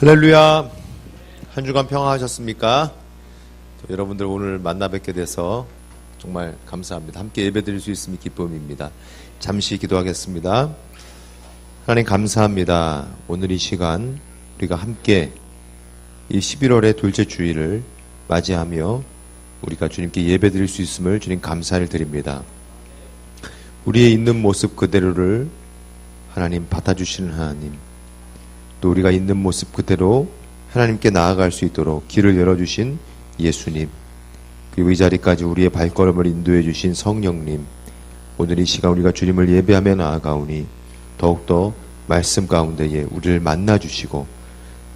할렐루야. 한 주간 평안하셨습니까? 여러분들 오늘 만나 뵙게 돼서 정말 감사합니다. 함께 예배드릴 수 있음이 기쁨입니다. 잠시 기도하겠습니다. 하나님 감사합니다. 오늘 이 시간 우리가 함께 이 11월의 둘째 주일을 맞이하며 우리가 주님께 예배드릴 수 있음을 주님 감사를 드립니다. 우리의 있는 모습 그대로를 하나님 받아주시는 하나님, 또 우리가 있는 모습 그대로 하나님께 나아갈 수 있도록 길을 열어주신 예수님, 그리고 이 자리까지 우리의 발걸음을 인도해 주신 성령님, 오늘 이 시간 우리가 주님을 예배하며 나아가오니 더욱더 말씀 가운데에 우리를 만나주시고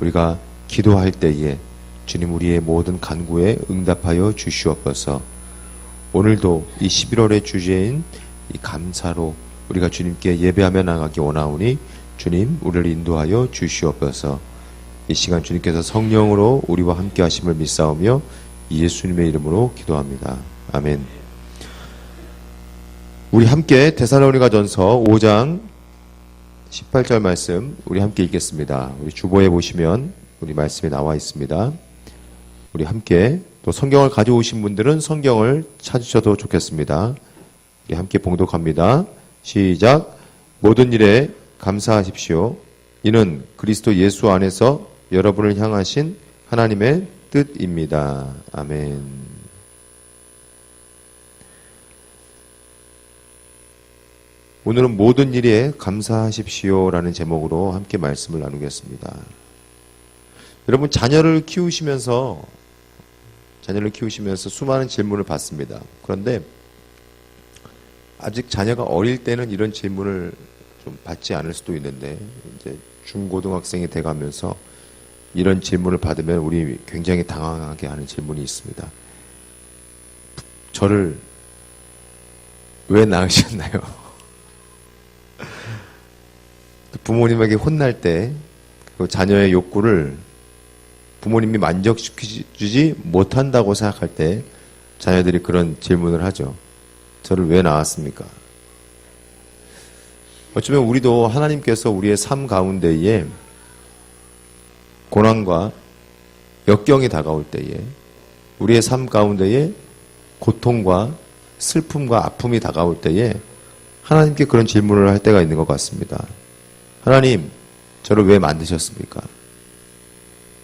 우리가 기도할 때에 주님 우리의 모든 간구에 응답하여 주시옵소서. 오늘도 이 11월의 주제인 이 감사로 우리가 주님께 예배하며 나가기 원하오니 주님 우리를 인도하여 주시옵소서. 이 시간 주님께서 성령으로 우리와 함께 하심을 믿사오며 예수님의 이름으로 기도합니다. 아멘. 우리 함께 데살로니가전서 5장 18절 말씀 우리 함께 읽겠습니다. 우리 주보에 보시면 우리 말씀이 나와 있습니다. 우리 함께, 또 성경을 가져오신 분들은 성경을 찾으셔도 좋겠습니다. 우리 함께 봉독합니다. 시작. 모든 일에 감사하십시오. 이는 그리스도 예수 안에서 여러분을 향하신 하나님의 뜻입니다. 아멘. 오늘은 모든 일에 감사하십시오라는 제목으로 함께 말씀을 나누겠습니다. 여러분, 자녀를 키우시면서 수많은 질문을 받습니다. 그런데 아직 자녀가 어릴 때는 이런 질문을 좀 받지 않을 수도 있는데, 이제 중고등학생이 돼가면서 이런 질문을 받으면 우리 굉장히 당황하게 하는 질문이 있습니다. 저를 왜 낳으셨나요? 부모님에게 혼날 때 그 자녀의 욕구를 부모님이 만족시키지 못한다고 생각할 때 자녀들이 그런 질문을 하죠. 저를 왜 낳았습니까? 어쩌면 우리도 하나님께서 우리의 삶 가운데에 고난과 역경이 다가올 때에, 우리의 삶 가운데에 고통과 슬픔과 아픔이 다가올 때에 하나님께 그런 질문을 할 때가 있는 것 같습니다. 하나님, 저를 왜 만드셨습니까?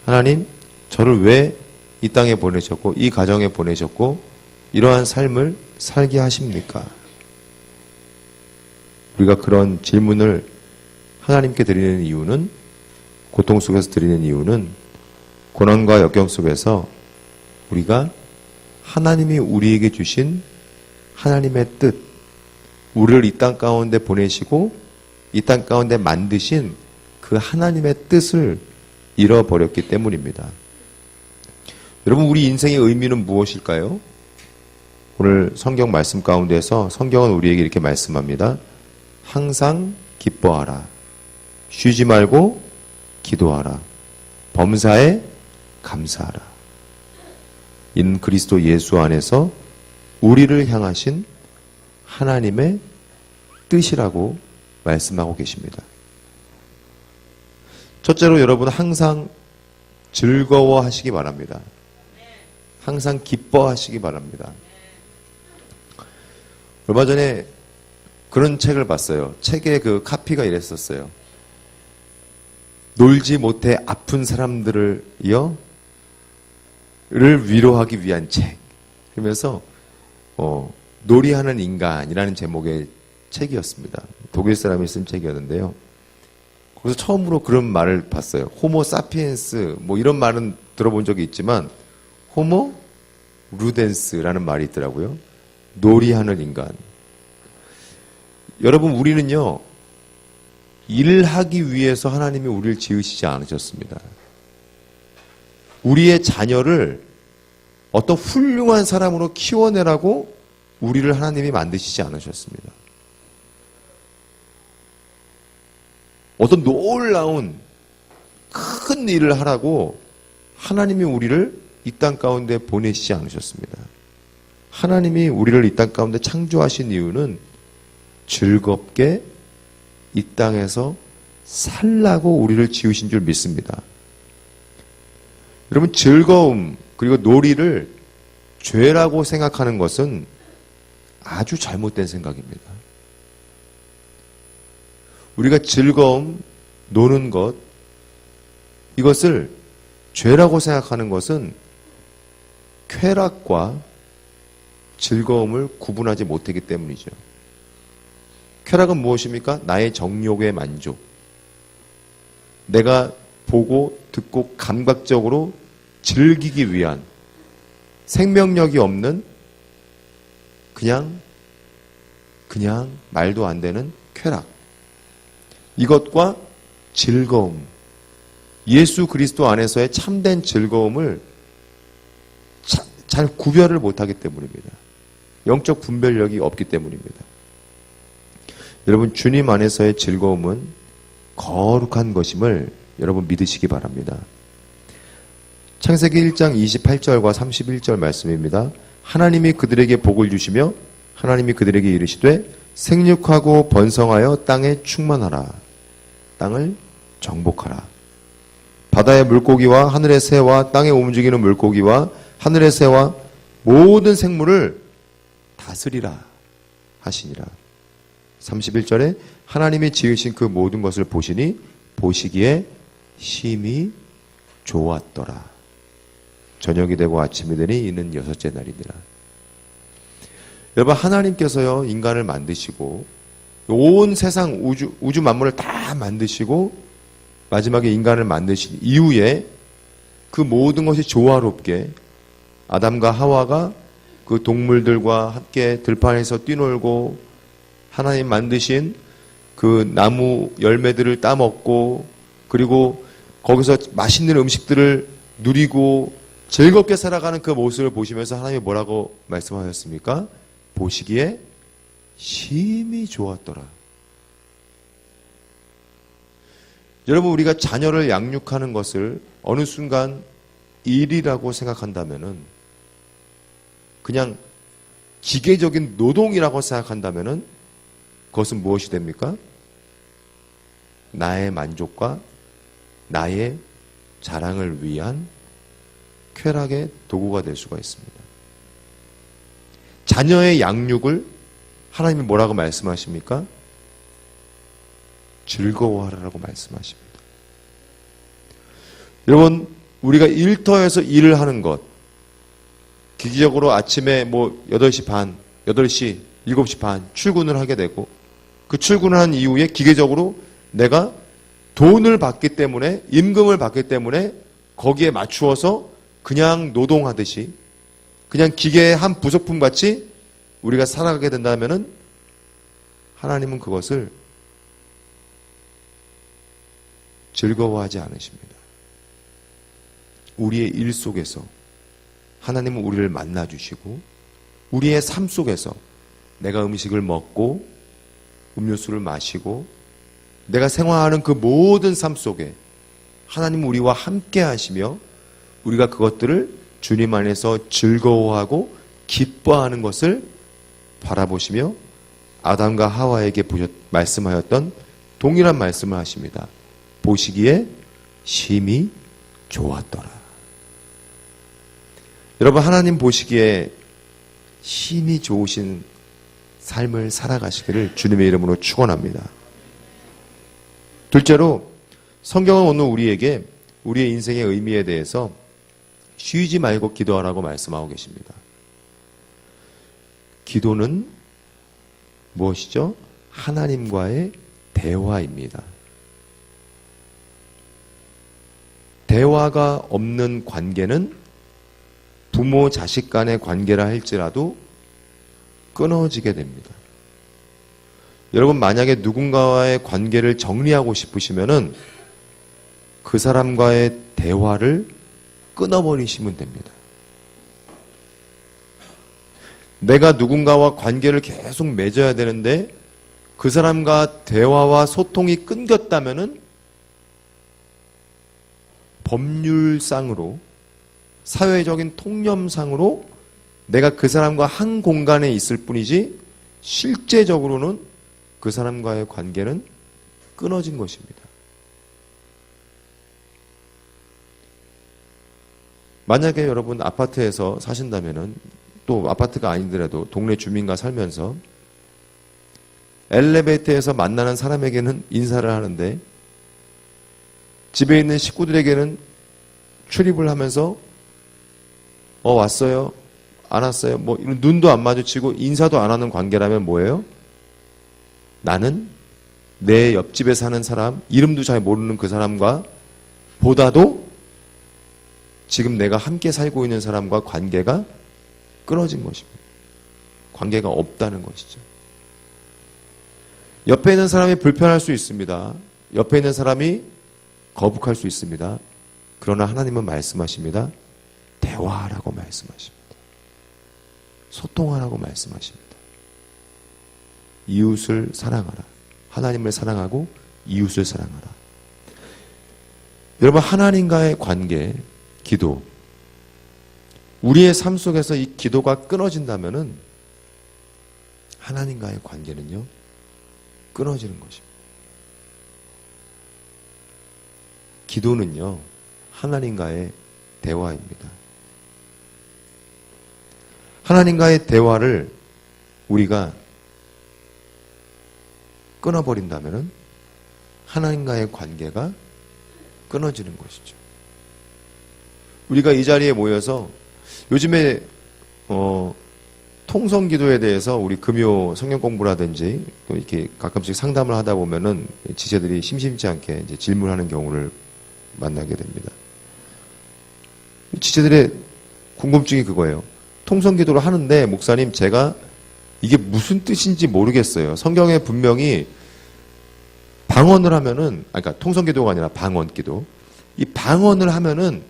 하나님, 저를 왜 이 땅에 보내셨고 이 가정에 보내셨고 이러한 삶을 살게 하십니까? 우리가 그런 질문을 하나님께 드리는 이유는, 고통 속에서 드리는 이유는, 고난과 역경 속에서 우리가 하나님이 우리에게 주신 하나님의 뜻, 우리를 이 땅 가운데 보내시고 이 땅 가운데 만드신 그 하나님의 뜻을 잃어버렸기 때문입니다. 여러분, 우리 인생의 의미는 무엇일까요? 오늘 성경 말씀 가운데서 성경은 우리에게 이렇게 말씀합니다. 항상 기뻐하라. 쉬지 말고 기도하라. 범사에 감사하라. 이는 그리스도 예수 안에서 우리를 향하신 하나님의 뜻이라고 말씀하고 계십니다. 첫째로 여러분, 항상 즐거워하시기 바랍니다. 항상 기뻐하시기 바랍니다. 얼마 전에 그런 책을 봤어요. 책에 그 카피가 이랬었어요. 놀지 못해 아픈 사람들을 위로하기 위한 책. 그러면서 놀이하는 인간이라는 제목의 책이었습니다. 독일 사람이 쓴 책이었는데요. 그래서 처음으로 그런 말을 봤어요. 호모 사피엔스, 뭐 이런 말은 들어본 적이 있지만 호모 루덴스라는 말이 있더라고요. 놀이하는 인간. 여러분, 우리는요, 일하기 위해서 하나님이 우리를 지으시지 않으셨습니다. 우리의 자녀를 어떤 훌륭한 사람으로 키워내라고 우리를 하나님이 만드시지 않으셨습니다. 어떤 놀라운 큰 일을 하라고 하나님이 우리를 이 땅 가운데 보내시지 않으셨습니다. 하나님이 우리를 이 땅 가운데 창조하신 이유는 즐겁게 이 땅에서 살라고 우리를 지으신 줄 믿습니다. 여러분, 즐거움 그리고 놀이를 죄라고 생각하는 것은 아주 잘못된 생각입니다. 우리가 즐거움, 노는 것, 이것을 죄라고 생각하는 것은 쾌락과 즐거움을 구분하지 못하기 때문이죠. 쾌락은 무엇입니까? 나의 정욕의 만족. 내가 보고 듣고 감각적으로 즐기기 위한 생명력이 없는 그냥 말도 안 되는 쾌락. 이것과 즐거움, 예수 그리스도 안에서의 참된 즐거움을 잘 구별을 못하기 때문입니다. 영적 분별력이 없기 때문입니다. 여러분, 주님 안에서의 즐거움은 거룩한 것임을 여러분 믿으시기 바랍니다. 창세기 1장 28절과 31절 말씀입니다. 하나님이 그들에게 복을 주시며 하나님이 그들에게 이르시되 생육하고 번성하여 땅에 충만하라. 땅을 정복하라. 바다의 물고기와 하늘의 새와 땅에 움직이는 물고기와 하늘의 새와 모든 생물을 다스리라 하시니라. 31절에 하나님이 지으신 그 모든 것을 보시니 보시기에 심히 좋았더라. 저녁이 되고 아침이 되니 이는 여섯째 날이니라. 여러분, 하나님께서요 인간을 만드시고 온 세상 우주 만물을 다 만드시고 마지막에 인간을 만드신 이후에 그 모든 것이 조화롭게 아담과 하와가 그 동물들과 함께 들판에서 뛰놀고 하나님 만드신 그 나무 열매들을 따먹고 그리고 거기서 맛있는 음식들을 누리고 즐겁게 살아가는 그 모습을 보시면서 하나님이 뭐라고 말씀하셨습니까? 보시기에 심히 좋았더라. 여러분, 우리가 자녀를 양육하는 것을 어느 순간 일이라고 생각한다면은, 그냥 기계적인 노동이라고 생각한다면은 그것은 무엇이 됩니까? 나의 만족과 나의 자랑을 위한 쾌락의 도구가 될 수가 있습니다. 자녀의 양육을 하나님이 뭐라고 말씀하십니까? 즐거워하라고 말씀하십니다. 여러분, 우리가 일터에서 일을 하는 것, 기기적으로 아침에 8시 반, 8시, 7시 반 출근을 하게 되고 그 출근을 한 이후에 기계적으로 내가 돈을 받기 때문에, 임금을 받기 때문에 거기에 맞추어서 그냥 노동하듯이 그냥 기계의 한 부속품 같이 우리가 살아가게 된다면은 하나님은 그것을 즐거워하지 않으십니다. 우리의 일 속에서 하나님은 우리를 만나주시고 우리의 삶 속에서 내가 음식을 먹고 음료수를 마시고 내가 생활하는 그 모든 삶 속에 하나님은 우리와 함께 하시며 우리가 그것들을 주님 안에서 즐거워하고 기뻐하는 것을 바라보시며 아담과 하와에게 말씀하였던 동일한 말씀을 하십니다. 보시기에 심히 좋았더라. 여러분, 하나님 보시기에 심히 좋으신 삶을 살아가시기를 주님의 이름으로 축원합니다. 둘째로, 성경은 오늘 우리에게 우리의 인생의 의미에 대해서 쉬지 말고 기도하라고 말씀하고 계십니다. 기도는 무엇이죠? 하나님과의 대화입니다. 대화가 없는 관계는 부모 자식 간의 관계라 할지라도 끊어지게 됩니다. 여러분, 만약에 누군가와의 관계를 정리하고 싶으시면은 그 사람과의 대화를 끊어버리시면 됩니다. 내가 누군가와 관계를 계속 맺어야 되는데 그 사람과 대화와 소통이 끊겼다면은 법률상으로, 사회적인 통념상으로 내가 그 사람과 한 공간에 있을 뿐이지 실제적으로는 그 사람과의 관계는 끊어진 것입니다. 만약에 여러분 아파트에서 사신다면은, 또 아파트가 아니더라도 동네 주민과 살면서 엘리베이터에서 만나는 사람에게는 인사를 하는데 집에 있는 식구들에게는 출입을 하면서 왔어요? 안 왔어요? 뭐 이런 눈도 안 마주치고 인사도 안 하는 관계라면 뭐예요? 나는 내 옆집에 사는 사람, 이름도 잘 모르는 그 사람과 보다도 지금 내가 함께 살고 있는 사람과 관계가 끊어진 것입니다. 관계가 없다는 것이죠. 옆에 있는 사람이 불편할 수 있습니다. 옆에 있는 사람이 거북할 수 있습니다. 그러나 하나님은 말씀하십니다. 대화하라고 말씀하십니다. 소통하라고 말씀하십니다. 이웃을 사랑하라. 하나님을 사랑하고 이웃을 사랑하라. 여러분, 하나님과의 관계, 기도, 우리의 삶 속에서 이 기도가 끊어진다면은 하나님과의 관계는요, 끊어지는 것입니다. 기도는요, 하나님과의 대화입니다. 하나님과의 대화를 우리가 끊어버린다면은 하나님과의 관계가 끊어지는 것이죠. 우리가 이 자리에 모여서 요즘에 통성 기도에 대해서 우리 금요 성경 공부라든지 또 이렇게 가끔씩 상담을 하다 보면은 지체들이 심심치 않게 이제 질문하는 경우를 만나게 됩니다. 지체들의 궁금증이 그거예요. 통성 기도를 하는데 목사님, 제가 이게 무슨 뜻인지 모르겠어요. 성경에 분명히 방언을 하면은, 그러니까 통성 기도가 아니라 방언 기도. 이 방언을 하면은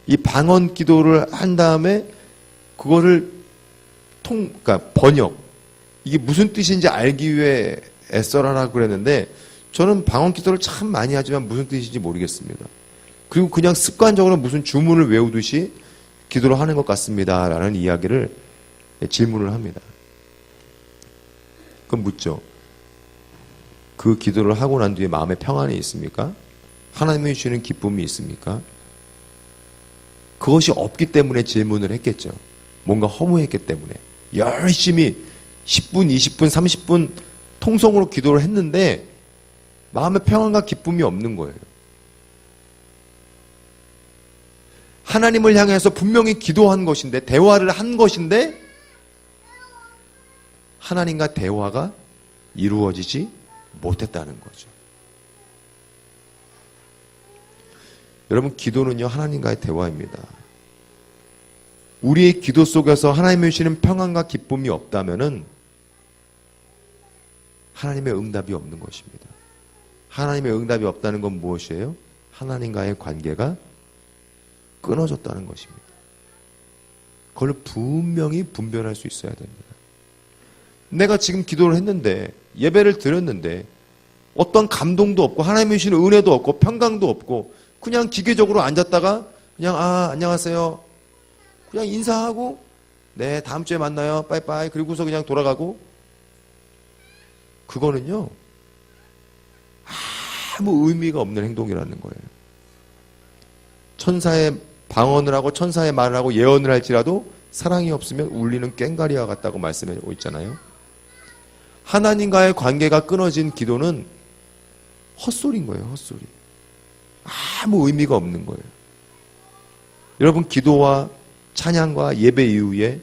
이 방언 기도를 한 다음에 그거를 그러니까 번역, 이게 무슨 뜻인지 알기 위해 애써라라고 그랬는데 저는 방언 기도를 참 많이 하지만 무슨 뜻인지 모르겠습니다. 그리고 그냥 습관적으로 무슨 주문을 외우듯이 기도를 하는 것 같습니다라는 이야기를 질문을 합니다. 그럼 묻죠. 그 기도를 하고 난 뒤에 마음에 평안이 있습니까? 하나님이 주시는 기쁨이 있습니까? 그것이 없기 때문에 질문을 했겠죠. 뭔가 허무했기 때문에. 열심히 10분, 20분, 30분 통성으로 기도를 했는데 마음에 평안과 기쁨이 없는 거예요. 하나님을 향해서 분명히 기도한 것인데, 대화를 한 것인데 하나님과 대화가 이루어지지 못했다는 거죠. 여러분, 기도는요, 하나님과의 대화입니다. 우리의 기도 속에서 하나님이 주시는 평안과 기쁨이 없다면은 하나님의 응답이 없는 것입니다. 하나님의 응답이 없다는 건 무엇이에요? 하나님과의 관계가 끊어졌다는 것입니다. 그걸 분명히 분별할 수 있어야 됩니다. 내가 지금 기도를 했는데, 예배를 드렸는데 어떤 감동도 없고 하나님이 주시는 은혜도 없고 평강도 없고 그냥 기계적으로 앉았다가 그냥 안녕하세요 그냥 인사하고 네 다음 주에 만나요 빠이빠이 그리고서 그냥 돌아가고, 그거는요 아무 의미가 없는 행동이라는 거예요. 천사의 방언을 하고 천사의 말을 하고 예언을 할지라도 사랑이 없으면 울리는 꽹과리와 같다고 말씀하고 있잖아요. 하나님과의 관계가 끊어진 기도는 헛소리인 거예요. 헛소리. 아무 의미가 없는 거예요. 여러분, 기도와 찬양과 예배 이후에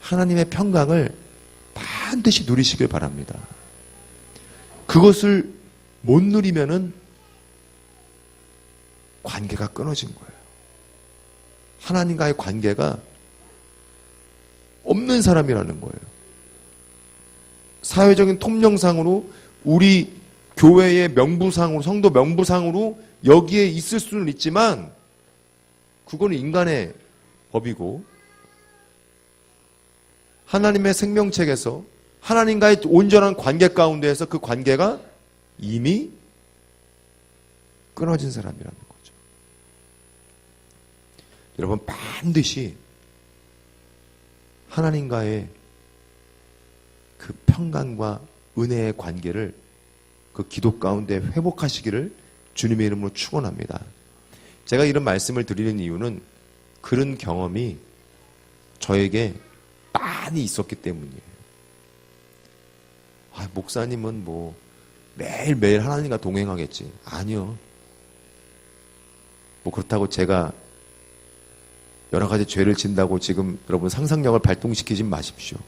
하나님의 평강을 반드시 누리시길 바랍니다. 그것을 못 누리면은 관계가 끊어진 거예요. 하나님과의 관계가 없는 사람이라는 거예요. 사회적인 통념상으로 우리 교회의 명부상으로, 성도 명부상으로 여기에 있을 수는 있지만 그거는 인간의 법이고, 하나님의 생명책에서 하나님과의 온전한 관계 가운데에서 그 관계가 이미 끊어진 사람이라는 거죠. 여러분, 반드시 하나님과의 그 평강과 은혜의 관계를 그 기도 가운데 회복하시기를 주님의 이름으로 축원합니다. 제가 이런 말씀을 드리는 이유는 그런 경험이 저에게 많이 있었기 때문이에요. 목사님은 뭐 매일매일 하나님과 동행하겠지. 아니요. 뭐 그렇다고 제가 여러 가지 죄를 진다고 지금 여러분 상상력을 발동시키지 마십시오.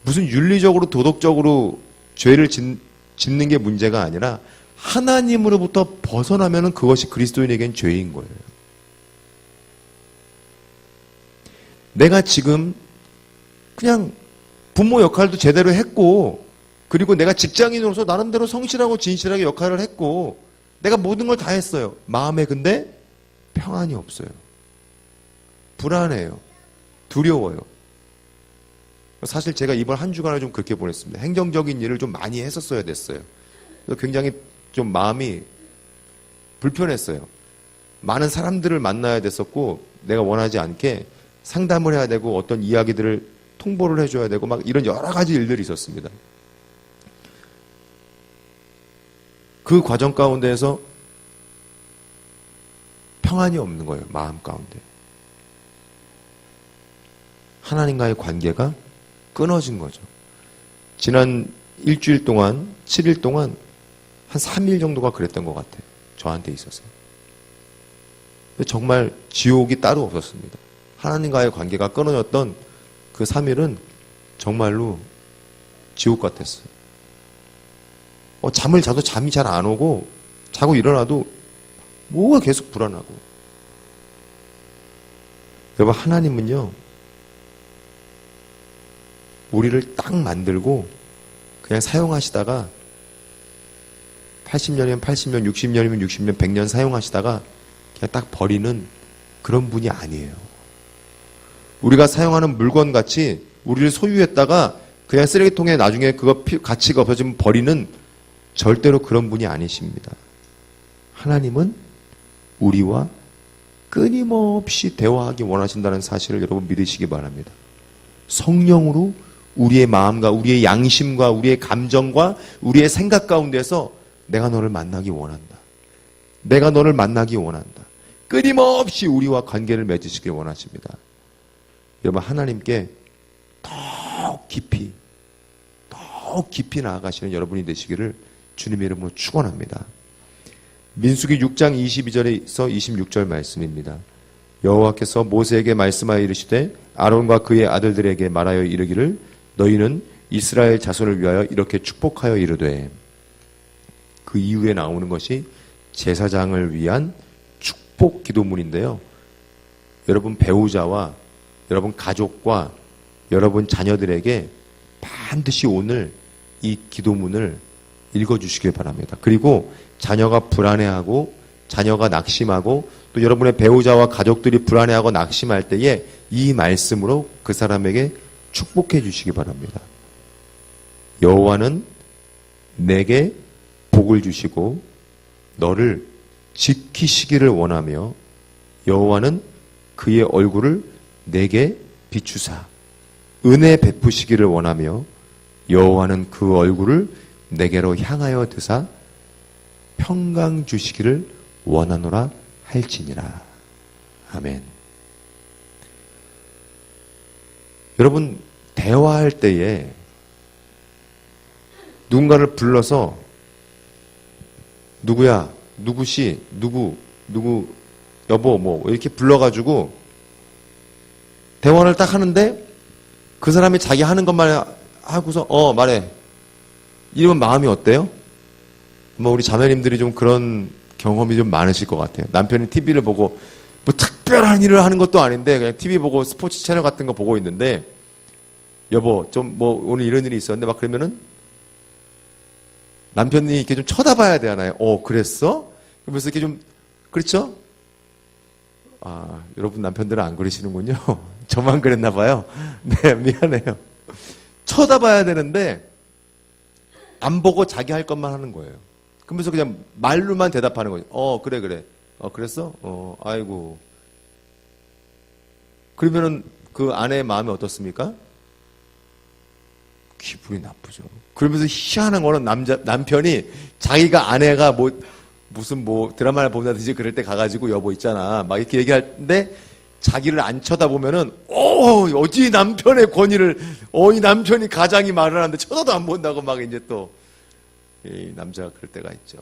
무슨 윤리적으로 도덕적으로 죄를 짓는 게 문제가 아니라 하나님으로부터 벗어나면 그것이 그리스도인에겐 죄인 거예요. 내가 지금 그냥 부모 역할도 제대로 했고, 그리고 내가 직장인으로서 나름대로 성실하고 진실하게 역할을 했고, 내가 모든 걸 다 했어요. 마음에 근데 평안이 없어요. 불안해요. 두려워요. 사실 제가 이번 한 주간을 좀 그렇게 보냈습니다. 행정적인 일을 좀 많이 했었어야 됐어요. 굉장히 좀 마음이 불편했어요. 많은 사람들을 만나야 됐었고, 내가 원하지 않게 상담을 해야 되고, 어떤 이야기들을 통보를 해줘야 되고, 막 이런 여러 가지 일들이 있었습니다. 그 과정 가운데에서 평안이 없는 거예요. 마음 가운데. 하나님과의 관계가 끊어진 거죠. 지난 일주일 동안, 7일 동안 한 3일 정도가 그랬던 것 같아요. 저한테 있어서. 정말 지옥이 따로 없었습니다. 하나님과의 관계가 끊어졌던 그 3일은 정말로 지옥 같았어요. 잠을 자도 잠이 잘 안 오고, 자고 일어나도 뭐가 계속 불안하고. 여러분, 하나님은요, 우리를 딱 만들고 그냥 사용하시다가 80년이면 80년, 60년이면 60년, 100년 사용하시다가 그냥 딱 버리는 그런 분이 아니에요. 우리가 사용하는 물건같이 우리를 소유했다가 그냥 쓰레기통에 나중에 그거 가치가 없어지면 버리는 절대로 그런 분이 아니십니다. 하나님은 우리와 끊임없이 대화하기 원하신다는 사실을 여러분 믿으시기 바랍니다. 성령으로 우리의 마음과 우리의 양심과 우리의 감정과 우리의 생각 가운데서 내가 너를 만나기 원한다. 내가 너를 만나기 원한다. 끊임없이 우리와 관계를 맺으시길 원하십니다. 여러분, 하나님께 더 깊이 나아가시는 여러분이 되시기를 주님의 이름으로 축원합니다. 민수기 6장 22절에서 26절 말씀입니다. 여호와께서 모세에게 말씀하여 이르시되 아론과 그의 아들들에게 말하여 이르기를 너희는 이스라엘 자손을 위하여 이렇게 축복하여 이르되, 그 이후에 나오는 것이 제사장을 위한 축복 기도문인데요. 여러분 배우자와 여러분 가족과 여러분 자녀들에게 반드시 오늘 이 기도문을 읽어주시길 바랍니다. 그리고 자녀가 불안해하고 자녀가 낙심하고 또 여러분의 배우자와 가족들이 불안해하고 낙심할 때에 이 말씀으로 그 사람에게 축복해 주시기 바랍니다. 여호와는 내게 복을 주시고 너를 지키시기를 원하며 여호와는 그의 얼굴을 내게 비추사 은혜 베푸시기를 원하며 여호와는 그 얼굴을 내게로 향하여 드사 평강 주시기를 원하노라 할지니라. 아멘. 여러분, 대화할 때에 누군가를 불러서 누구야, 누구시, 누구, 여보, 뭐 이렇게 불러가지고 대화를 딱 하는데 그 사람이 자기 하는 것만 하고서 말해. 이러면 마음이 어때요? 뭐 우리 자매님들이 좀 그런 경험이 좀 많으실 것 같아요. 남편이 TV를 보고 뭐 특별한 일을 하는 것도 아닌데 그냥 TV 보고 스포츠 채널 같은 거 보고 있는데 여보 좀 뭐 오늘 이런 일이 있었는데 막 그러면은 남편이 이렇게 좀 쳐다봐야 되잖아요. 그랬어? 그러면서 이렇게 좀 그렇죠? 여러분 남편들은 안 그러시는군요. 저만 그랬나 봐요. 네, 미안해요. 쳐다봐야 되는데 안 보고 자기 할 것만 하는 거예요. 그러면서 그냥 말로만 대답하는 거죠. 그래. 그랬어? 아이고. 그러면은 그 아내의 마음이 어떻습니까? 기분이 나쁘죠. 그러면서 희한한 거는 남편이 자기가 아내가 뭐 무슨 뭐 드라마를 본다든지 그럴 때 가가지고 여보 있잖아 막 이렇게 얘기하는데 자기를 안 쳐다보면은 어디 남편의 권위를 이 남편이 가장이 말을 하는데 쳐다도 안 본다고 막 이제 또 이 남자가 그럴 때가 있죠.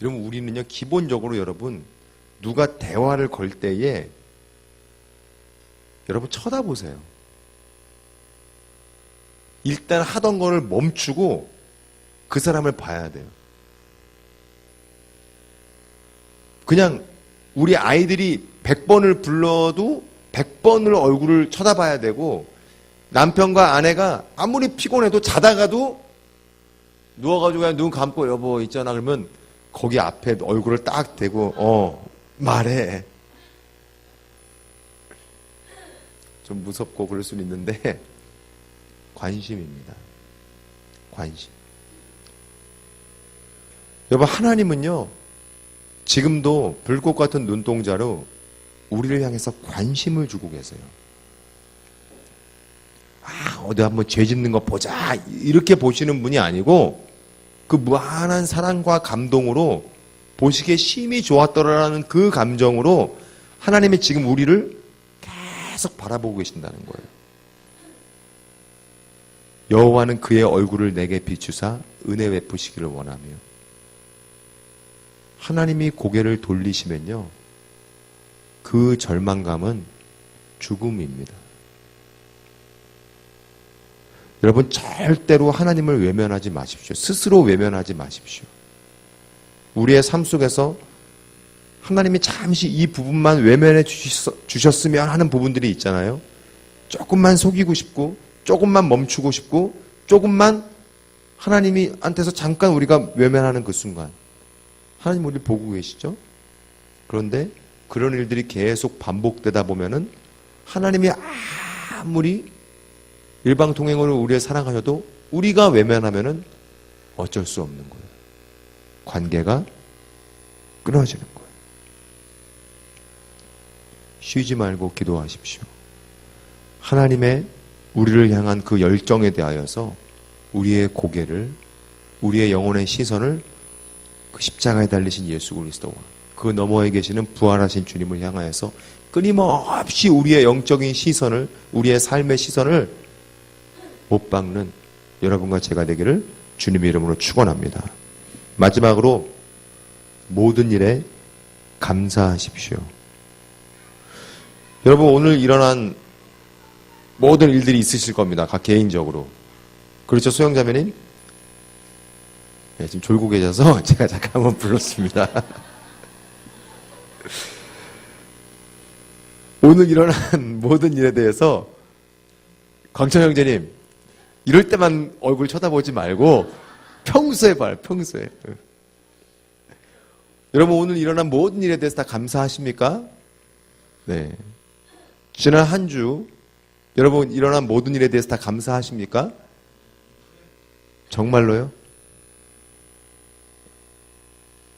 여러분 우리는요 기본적으로 여러분 누가 대화를 걸 때에 여러분 쳐다보세요. 일단 하던 거를 멈추고 그 사람을 봐야 돼요. 그냥 우리 아이들이 100번을 불러도 100번을 얼굴을 쳐다봐야 되고 남편과 아내가 아무리 피곤해도 자다가도 누워가지고 그냥 눈 감고 여보 있잖아 그러면 거기 앞에 얼굴을 딱 대고 말해. 좀 무섭고 그럴 수는 있는데 관심입니다. 관심. 여러분 하나님은요 지금도 불꽃 같은 눈동자로 우리를 향해서 관심을 주고 계세요. 어디 한번 죄 짓는 거 보자 이렇게 보시는 분이 아니고 그 무한한 사랑과 감동으로 보시기에 심히 좋았더라라는 그 감정으로 하나님이 지금 우리를 계속 바라보고 계신다는 거예요. 여호와는 그의 얼굴을 내게 비추사 은혜 베푸시기를 원하며. 하나님이 고개를 돌리시면요 그 절망감은 죽음입니다. 여러분 절대로 하나님을 외면하지 마십시오. 스스로 외면하지 마십시오. 우리의 삶 속에서 하나님이 잠시 이 부분만 외면해 주셨으면 하는 부분들이 있잖아요. 조금만 속이고 싶고 조금만 멈추고 싶고 조금만 하나님이 한테서 잠깐 우리가 외면하는 그 순간 하나님 우리 보고 계시죠? 그런데 그런 일들이 계속 반복되다 보면은 하나님이 아무리 일방통행으로 우리를 사랑하셔도 우리가 외면하면은 어쩔 수 없는 거예요. 관계가 끊어지는 거예요. 쉬지 말고 기도하십시오. 하나님의 우리를 향한 그 열정에 대하여서 우리의 고개를, 우리의 영혼의 시선을 그 십자가에 달리신 예수 그리스도와 그 너머에 계시는 부활하신 주님을 향하여서 끊임없이 우리의 영적인 시선을, 우리의 삶의 시선을 못 박는 여러분과 제가 되기를 주님의 이름으로 축원합니다. 마지막으로 모든 일에 감사하십시오. 여러분 오늘 일어난 모든 일들이 있으실 겁니다. 각 개인적으로. 그렇죠 소영자매님? 네, 지금 졸고 계셔서 제가 잠깐 한번 불렀습니다. 오늘 일어난 모든 일에 대해서 광천 형제님 이럴 때만 얼굴 쳐다보지 말고 평소에 봐요. 평소에. 여러분 오늘 일어난 모든 일에 대해서 다 감사하십니까? 네. 지난 한 주 여러분 일어난 모든 일에 대해서 다 감사하십니까? 정말로요?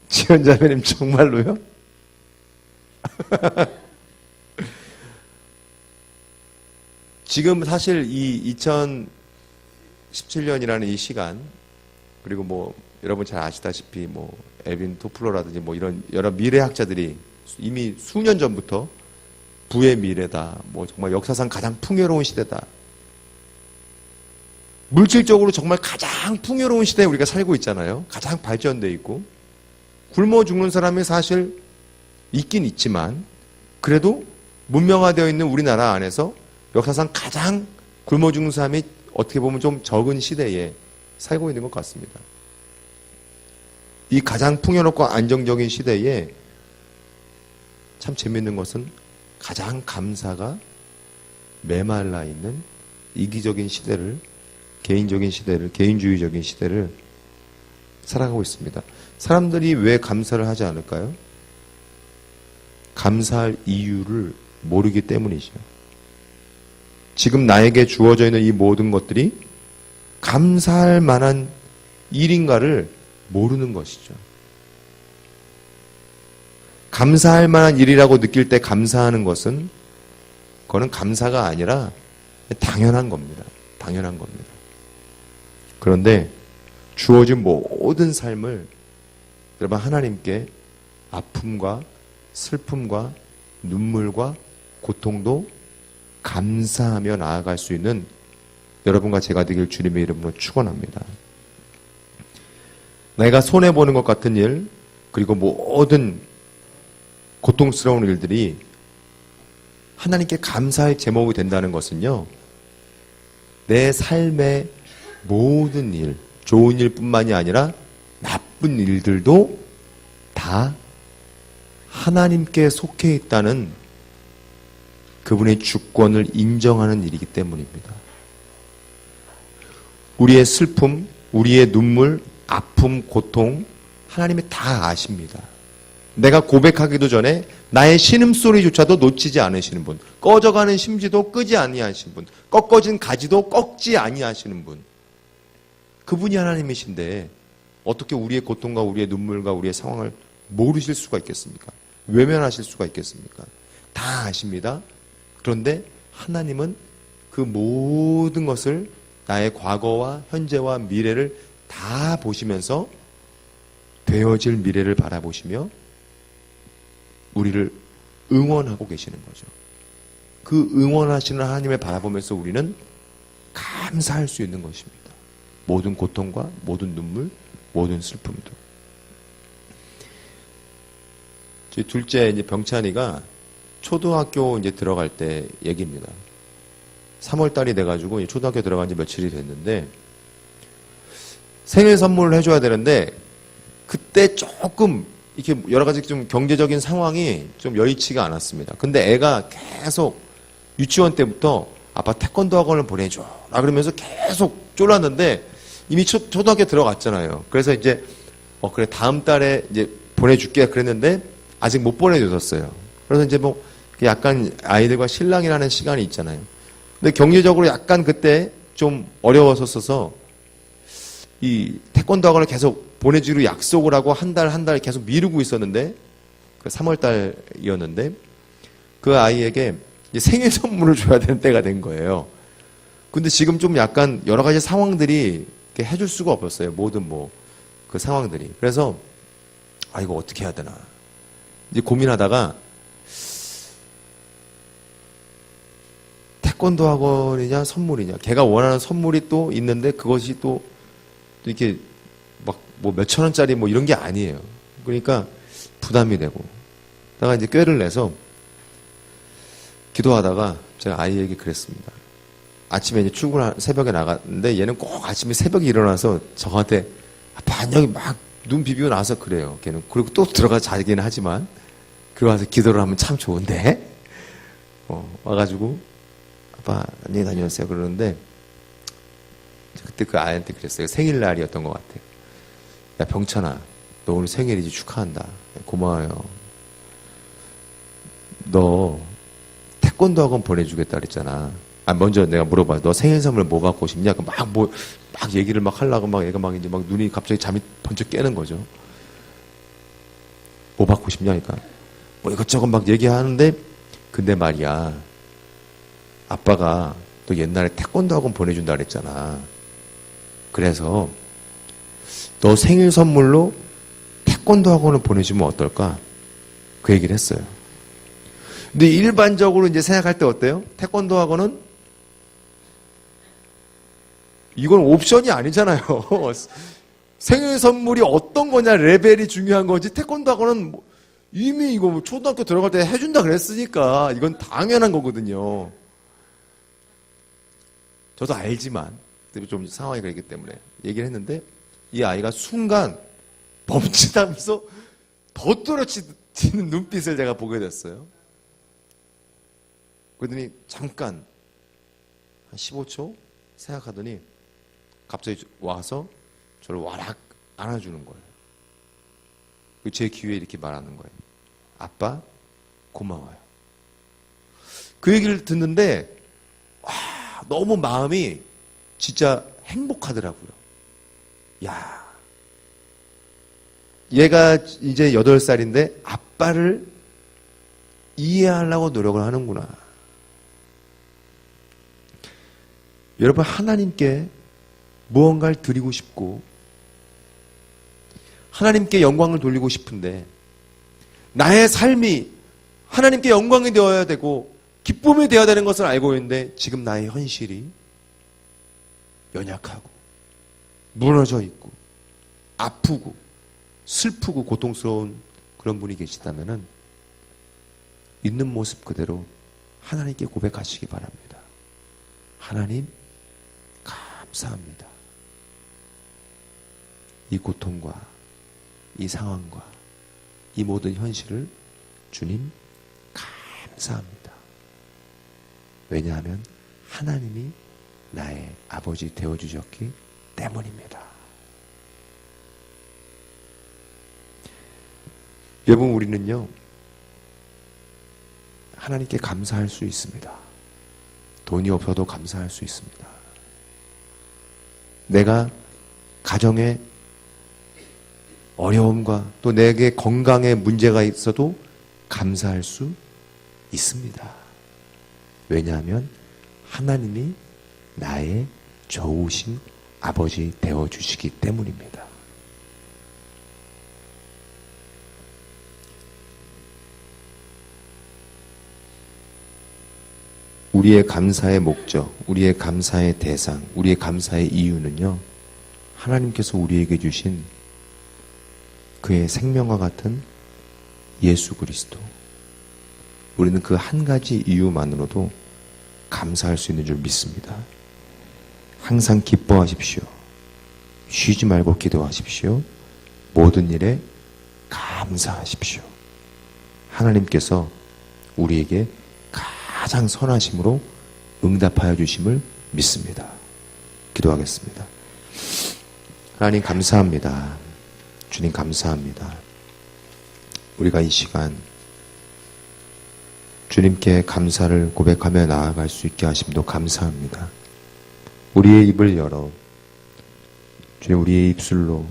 지연자매님 정말로요? 지금 사실 이 2017년이라는 이 시간 그리고 뭐 여러분 잘 아시다시피 뭐 엘빈 토플러라든지 뭐 이런 여러 미래학자들이 이미 수년 전부터 부의 미래다, 뭐 정말 역사상 가장 풍요로운 시대다. 물질적으로 정말 가장 풍요로운 시대에 우리가 살고 있잖아요. 가장 발전돼 있고 굶어 죽는 사람이 사실 있긴 있지만 그래도 문명화되어 있는 우리나라 안에서 역사상 가장 굶어 죽는 사람이 어떻게 보면 좀 적은 시대에 살고 있는 것 같습니다. 이 가장 풍요롭고 안정적인 시대에 참 재밌는 것은 가장 감사가 메말라 있는 이기적인 시대를, 개인적인 시대를, 개인주의적인 시대를 살아가고 있습니다. 사람들이 왜 감사를 하지 않을까요? 감사할 이유를 모르기 때문이죠. 지금 나에게 주어져 있는 이 모든 것들이 감사할 만한 일인가를 모르는 것이죠. 감사할 만한 일이라고 느낄 때 감사하는 것은 그거는 감사가 아니라 당연한 겁니다. 당연한 겁니다. 그런데 주어진 모든 삶을 여러분 하나님께 아픔과 슬픔과 눈물과 고통도 감사하며 나아갈 수 있는 여러분과 제가 되길 주님의 이름으로 축원합니다. 내가 손해보는 것 같은 일, 그리고 모든 고통스러운 일들이 하나님께 감사의 제목이 된다는 것은요, 내 삶의 모든 일, 좋은 일뿐만이 아니라 나쁜 일들도 다 하나님께 속해 있다는 그분의 주권을 인정하는 일이기 때문입니다. 우리의 슬픔, 우리의 눈물, 아픔, 고통, 하나님이 다 아십니다. 내가 고백하기도 전에 나의 신음소리조차도 놓치지 않으시는 분, 꺼져가는 심지도 끄지 아니하시는 분, 꺾어진 가지도 꺾지 아니하시는 분, 그분이 하나님이신데 어떻게 우리의 고통과 우리의 눈물과 우리의 상황을 모르실 수가 있겠습니까? 외면하실 수가 있겠습니까? 다 아십니다. 그런데 하나님은 그 모든 것을 나의 과거와 현재와 미래를 다 보시면서 되어질 미래를 바라보시며 우리를 응원하고 계시는 거죠. 그 응원하시는 하나님을 바라보면서 우리는 감사할 수 있는 것입니다. 모든 고통과 모든 눈물, 모든 슬픔도. 제 둘째 이제 병찬이가 초등학교 이제 들어갈 때 얘기입니다. 3월 달이 돼가지고 초등학교 들어간 지 며칠이 됐는데 생일 선물을 해줘야 되는데 그때 조금 이렇게 여러 가지 좀 경제적인 상황이 좀 여의치가 않았습니다. 근데 애가 계속 유치원 때부터 아빠 태권도 학원을 보내줘 라 그러면서 계속 쫄랐는데 이미 초등학교 들어갔잖아요. 그래서 이제 그래 다음 달에 이제 보내줄게 그랬는데 아직 못 보내줬었어요. 그래서 이제 뭐 약간 아이들과 실랑이라는 시간이 있잖아요. 근데 경제적으로 약간 그때 좀 어려웠었어서 이 태권도 학원을 계속 보내주기로 약속을 하고 한 달 계속 미루고 있었는데 그 3월 달이었는데 그 아이에게 이제 생일 선물을 줘야 되는 때가 된 거예요. 근데 지금 좀 약간 여러 가지 상황들이 이렇게 해줄 수가 없었어요. 모든 그 상황들이. 그래서 이거 어떻게 해야 되나 이제 고민하다가 태권도 학원이냐 선물이냐 걔가 원하는 선물이 또 있는데 그것이 또 이렇게 막 뭐 몇천 원짜리 뭐 이런 게 아니에요. 그러니까 부담이 되고 다가 이제 꾀를 내서 기도하다가 제가 아이에게 그랬습니다. 아침에 이제 새벽에 나갔는데 얘는 꼭 아침에 새벽에 일어나서 저한테 반영이 막 눈 비비고 나서 그래요. 걔는 그리고 또 들어가 자기는 하지만 그러고 와서 기도를 하면 참 좋은데 와가지고 아빠 안녕히 다녀오세요 그러는데 그때 그 아이한테 그랬어요. 생일날이었던 것 같아요. 야 병찬아 너 오늘 생일이지 축하한다. 고마워요. 너 태권도 학원 보내주겠다 그랬잖아. 먼저 내가 물어봐요. 너 생일 선물 뭐 갖고 싶냐? 막 얘기를 막 하려고 막 얘가 막 이제 막 눈이 갑자기 잠이 번쩍 깨는 거죠. 뭐 받고 싶냐니까. 뭐 이것저것 막 얘기하는데 근데 말이야. 아빠가 너 옛날에 태권도 학원 보내준다 그랬잖아. 그래서 너 생일 선물로 태권도 학원을 보내주면 어떨까? 그 얘기를 했어요. 근데 일반적으로 이제 생각할 때 어때요? 태권도 학원은 이건 옵션이 아니잖아요. 생일 선물이 어떤 거냐 레벨이 중요한 거지. 태권도 학원은 이미 이거 초등학교 들어갈 때 해준다 그랬으니까 이건 당연한 거거든요. 저도 알지만 좀 상황이 그랬기 때문에 얘기를 했는데 이 아이가 순간 멈칫하면서 더 떨어지는 눈빛을 제가 보게 됐어요. 그러더니 잠깐 한 15초 생각하더니 갑자기 와서 저를 와락 안아주는 거예요. 제 귀에 이렇게 말하는 거예요. 아빠 고마워요. 그 얘기를 듣는데 너무 마음이 진짜 행복하더라고요. 야, 얘가 이제 8살인데 아빠를 이해하려고 노력을 하는구나. 여러분 하나님께 무언가를 드리고 싶고 하나님께 영광을 돌리고 싶은데 나의 삶이 하나님께 영광이 되어야 되고 기쁨이 되어야 되는 것을 알고 있는데 지금 나의 현실이 연약하고 무너져 있고 아프고 슬프고 고통스러운 그런 분이 계시다면은 있는 모습 그대로 하나님께 고백하시기 바랍니다. 하나님, 감사합니다. 이 고통과 이 상황과 이 모든 현실을 주님 감사합니다. 왜냐하면 하나님이 나의 아버지 되어주셨기 때문입니다. 여러분, 우리는요 하나님께 감사할 수 있습니다. 돈이 없어도 감사할 수 있습니다. 내가 가정에 어려움과 또 내게 건강에 문제가 있어도 감사할 수 있습니다. 왜냐하면 하나님이 나의 좋으신 아버지 되어주시기 때문입니다. 우리의 감사의 목적, 우리의 감사의 대상, 우리의 감사의 이유는요, 하나님께서 우리에게 주신 그의 생명과 같은 예수 그리스도. 우리는 그 한 가지 이유만으로도 감사할 수 있는 줄 믿습니다. 항상 기뻐하십시오. 쉬지 말고 기도하십시오. 모든 일에 감사하십시오. 하나님께서 우리에게 가장 선하심으로 응답하여 주심을 믿습니다. 기도하겠습니다. 하나님 감사합니다. 주님 감사합니다. 우리가 이 시간 주님께 감사를 고백하며 나아갈 수 있게 하심도 감사합니다. 우리의 입을 열어 주님 우리의 입술로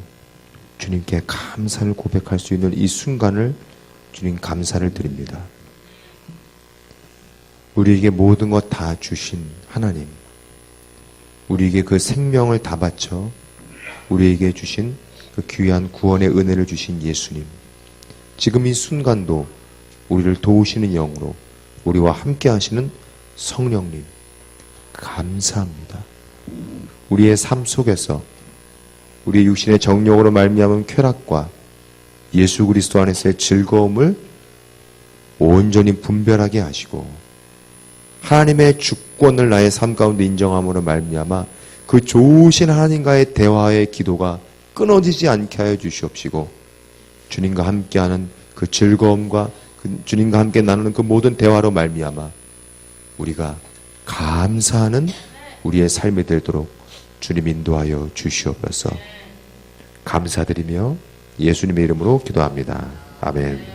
주님께 감사를 고백할 수 있는 이 순간을 주님 감사를 드립니다. 우리에게 모든 것 다 주신 하나님, 우리에게 그 생명을 다 바쳐 우리에게 주신 그 귀한 구원의 은혜를 주신 예수님, 지금 이 순간도 우리를 도우시는 영으로 우리와 함께 하시는 성령님, 감사합니다. 우리의 삶 속에서 우리의 육신의 정욕으로 말미암은 쾌락과 예수 그리스도 안에서의 즐거움을 온전히 분별하게 하시고 하나님의 주권을 나의 삶 가운데 인정함으로 말미암아 그 좋으신 하나님과의 대화의 기도가 끊어지지 않게 하여 주시옵시고 주님과 함께하는 그 즐거움과 주님과 함께 나누는 그 모든 대화로 말미암아 우리가 감사하는 우리의 삶이 되도록 주님 인도하여 주시옵소서. 감사드리며 예수님의 이름으로 기도합니다. 아멘.